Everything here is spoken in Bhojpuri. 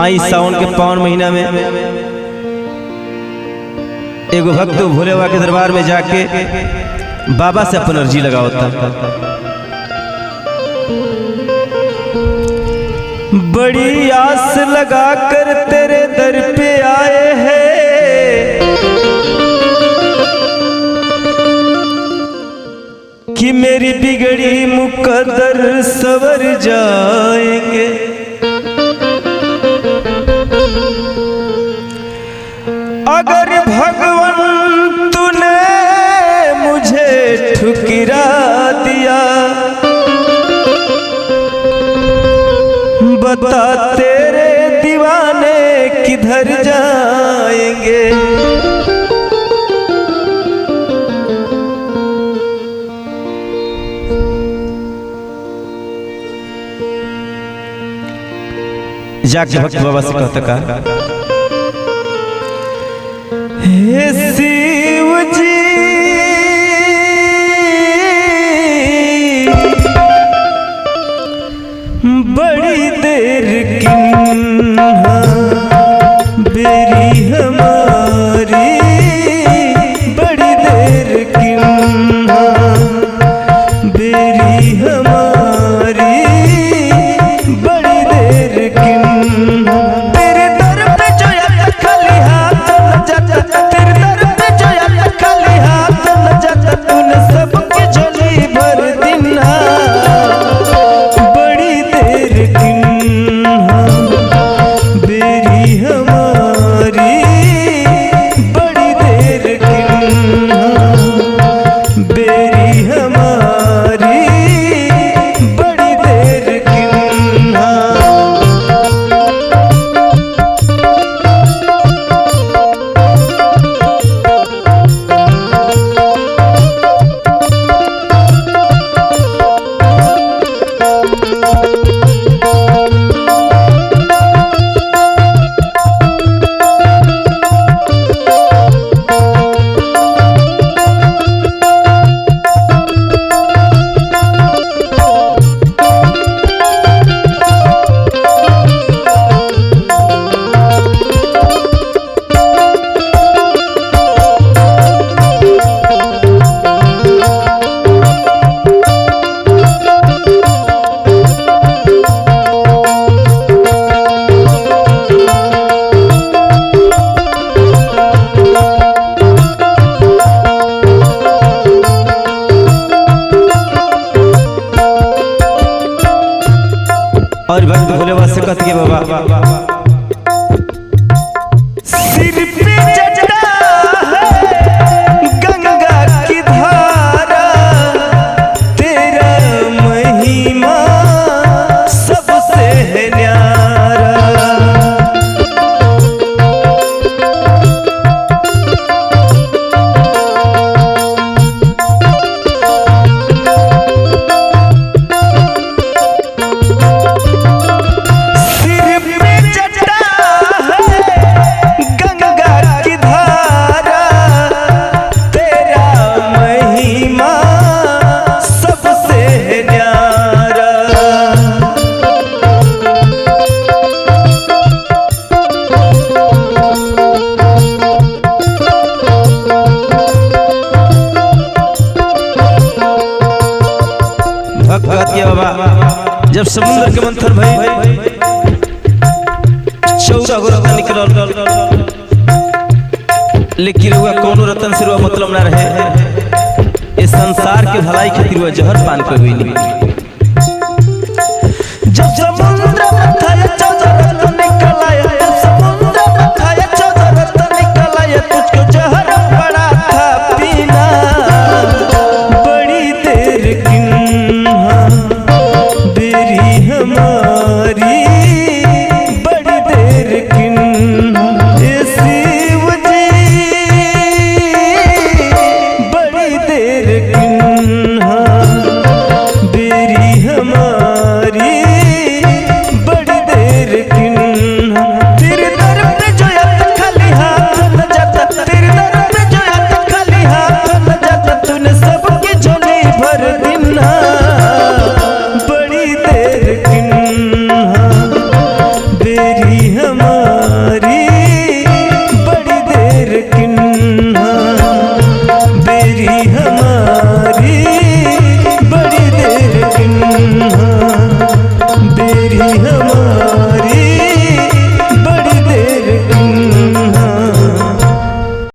आई सावन के पावन महीना में एगो भक्त भोले बाबा के दरबार में जाके बाबा से अपन अर्जी लगावता। बड़ी आस लगा कर तेरे दर पे आए हैं कि मेरी बिगड़ी मुकद्दर सवर जाएंगे। अगर भगवान तूने मुझे ठुकरा दिया, बता तेरे दीवाने किधर जाएंगे। जाके भक्त बाबा से कहता का, हे शिव जी बड़ी देर किन्हा बेरी हमारी, बड़ी देर किन्हा बेरी हमारी, बड़ी देर किन्हा। तेरे दर पे जो आता खाली हाथ न जाता, तेरे दर पे जो आता खाली हाथ न जाता, तूने सबकी झोली भर दिना। बड़ी देर किन्हा बेरी हमारी, बड़ी देर किन्हा बेरी हमारी, बड़ी देर किन्हा। और भक्त भोले बाबा से कहते बाबा सिर पे जटा है गंगा की धारा, तेरा महिमा सबसे है न्यारा। बाबा जब समुद्र के मंथन भई 14 गो रत्न निकलल, लेकिन रुआ कोनो रत्न से रुआ मतलब ना रहे। इस संसार के भलाई खातिर रुआ जहर पान कर हुई नहीं। जब समुद्र मंथन 14 रत्न निकल आया, जब समुद्र मंथन 14 रत्न निकल आया, तुझको जहर पड़ा था पीना। बड़ी देर किन्हा बेरी हमारी, बड़ी देर किन्हा शिव जी, बड़ी देर किन्हा बेरी हमारी बड़ी देर किन्हा, बेरी हमारी बड़ी देर किन्हा, बेरी हमारी